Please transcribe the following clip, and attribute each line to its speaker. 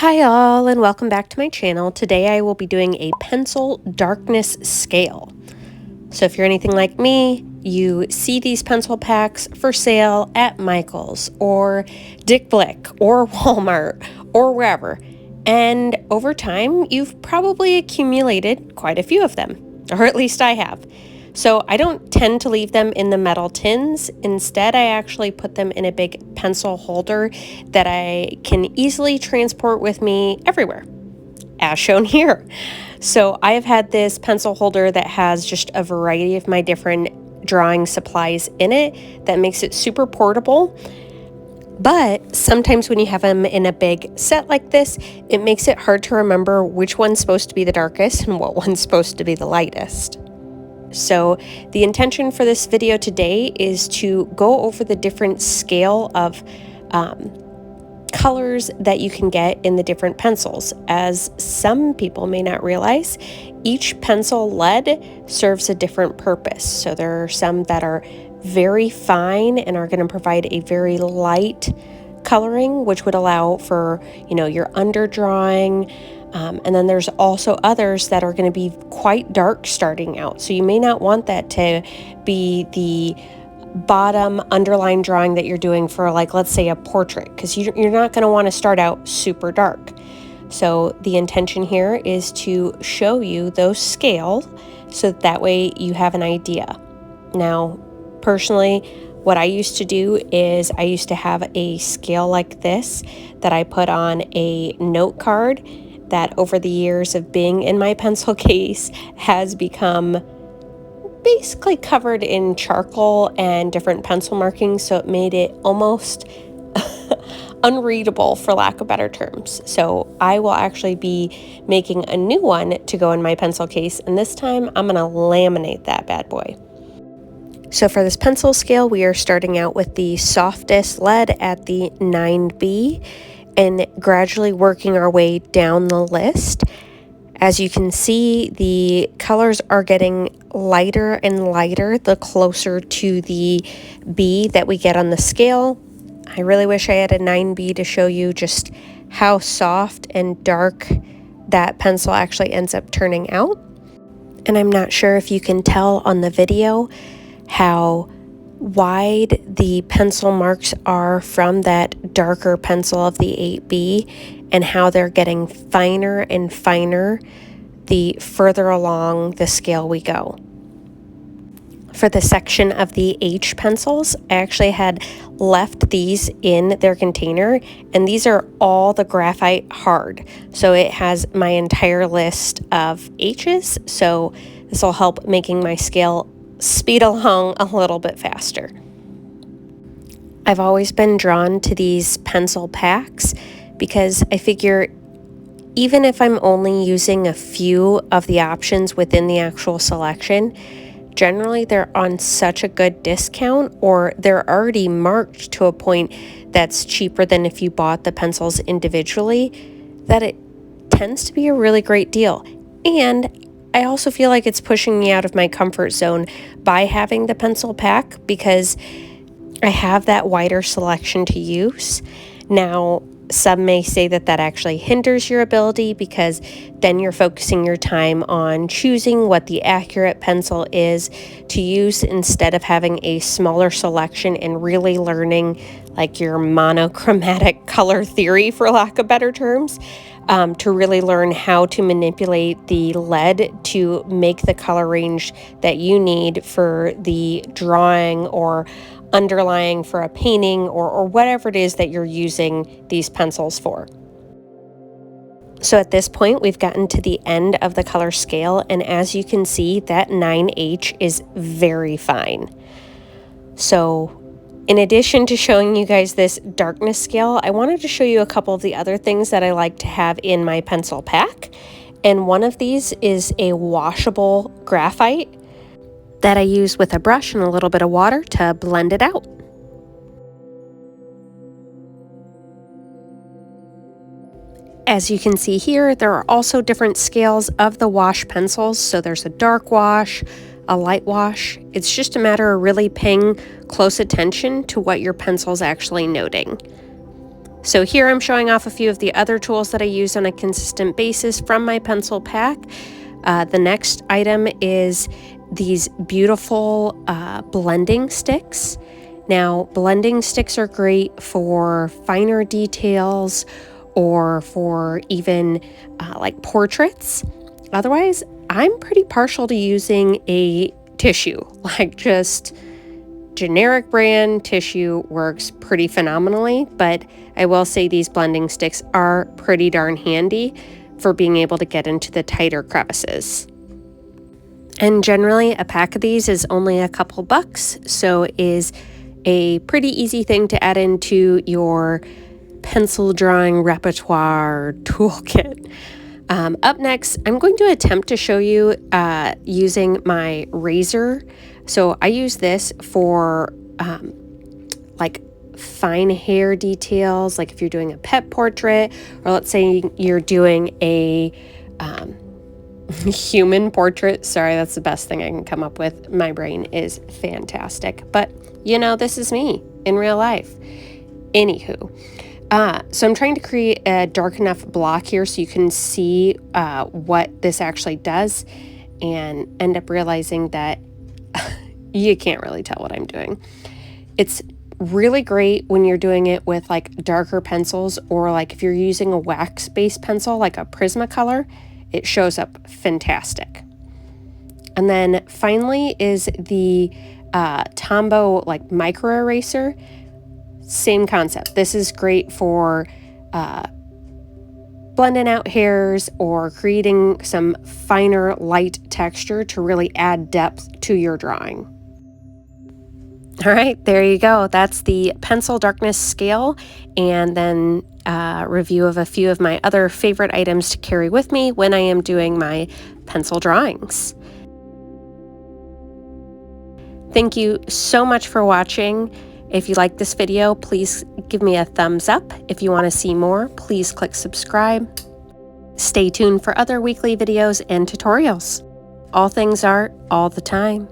Speaker 1: Hi all, and welcome back to my channel. Today I will be doing a pencil darkness scale. So if you're anything like me, you see these pencil packs for sale at Michael's or Dick Blick or Walmart or wherever. And over time, you've probably accumulated quite a few of them, or at least I have. So I don't tend to leave them in the metal tins. Instead, I actually put them in a big pencil holder that I can easily transport with me everywhere, as shown here. So I have had this pencil holder that has just a variety of my different drawing supplies in it that makes it super portable. But sometimes when you have them in a big set like this, it makes it hard to remember which one's supposed to be the darkest and what one's supposed to be the lightest. So the intention for this video today is to go over the different scale of colors that you can get in the different pencils. As some people may not realize, each pencil lead serves a different purpose. So there are some that are very fine and are going to provide a very light coloring, which would allow for, your underdrawing. And then there's also others that are going to be quite dark starting out. So you may not want that to be the bottom underline drawing that you're doing for, like, let's say a portrait, because you're not going to want to start out super dark. So the intention here is to show you those scales so that way you have an idea. Now, personally, what I used to do is I used to have a scale like this that I put on a note card that over the years of being in my pencil case has become basically covered in charcoal and different pencil markings, so it made it almost unreadable, for lack of better terms. So I will actually be making a new one to go in my pencil case, and this time I'm going to laminate that bad boy. So for this pencil scale, we are starting out with the softest lead at the 9B and gradually working our way down the list. As you can see, the colors are getting lighter and lighter the closer to the B that we get on the scale. I really wish I had a 9B to show you just how soft and dark that pencil actually ends up turning out. And I'm not sure if you can tell on the video how wide the pencil marks are from that darker pencil of the 8B and how they're getting finer and finer the further along the scale we go. For the section of the H pencils, I actually had left these in their container, and these are all the graphite hard. So it has my entire list of H's, so this will help making my scale speed along a little bit faster. I've always been drawn to these pencil packs because I figure even if I'm only using a few of the options within the actual selection, generally they're on such a good discount, or they're already marked to a point that's cheaper than if you bought the pencils individually, that it tends to be a really great deal. And I also feel like it's pushing me out of my comfort zone by having the pencil pack because I have that wider selection to use. Now, some may say that that actually hinders your ability because then you're focusing your time on choosing what the accurate pencil is to use instead of having a smaller selection and really learning like your monochromatic color theory, for lack of better terms, to really learn how to manipulate the lead to make the color range that you need for the drawing or underlying for a painting or whatever it is that you're using these pencils for. So at this point, we've gotten to the end of the color scale, and as you can see, that 9H is very fine. So in addition to showing you guys this darkness scale, I wanted to show you a couple of the other things that I like to have in my pencil pack. And one of these is a washable graphite that I use with a brush and a little bit of water to blend it out. As you can see here, there are also different scales of the wash pencils. So there's a dark wash, a light wash. It's just a matter of really paying close attention to what your pencil's actually noting. So here I'm showing off a few of the other tools that I use on a consistent basis from my pencil pack. The next item is these beautiful blending sticks. Now, blending sticks are great for finer details or for even like portraits. Otherwise, I'm pretty partial to using a tissue, like just generic brand tissue works pretty phenomenally, but I will say these blending sticks are pretty darn handy for being able to get into the tighter crevices. And generally a pack of these is only a couple bucks, so is a pretty easy thing to add into your pencil drawing repertoire toolkit. Up next, I'm going to attempt to show you using my razor. So I use this for like fine hair details, like if you're doing a pet portrait, or let's say you're doing a human portrait. Sorry, that's the best thing I can come up with. My brain is fantastic, but you know, this is me in real life. Anywho, so I'm trying to create a dark enough block here so you can see what this actually does, and end up realizing that you can't really tell what I'm doing. It's really great when you're doing it with like darker pencils, or like if you're using a wax-based pencil like a Prismacolor, it shows up fantastic. And then finally is the Tombow like micro eraser. Same concept. This is great for blending out hairs or creating some finer light texture to really add depth to your drawing. All right, there you go. That's the pencil darkness scale, and then review of a few of my other favorite items to carry with me when I am doing my pencil drawings. Thank you so much for watching. If you like this video, please give me a thumbs up. If you want to see more, please click subscribe. Stay tuned for other weekly videos and tutorials. All things art, all the time.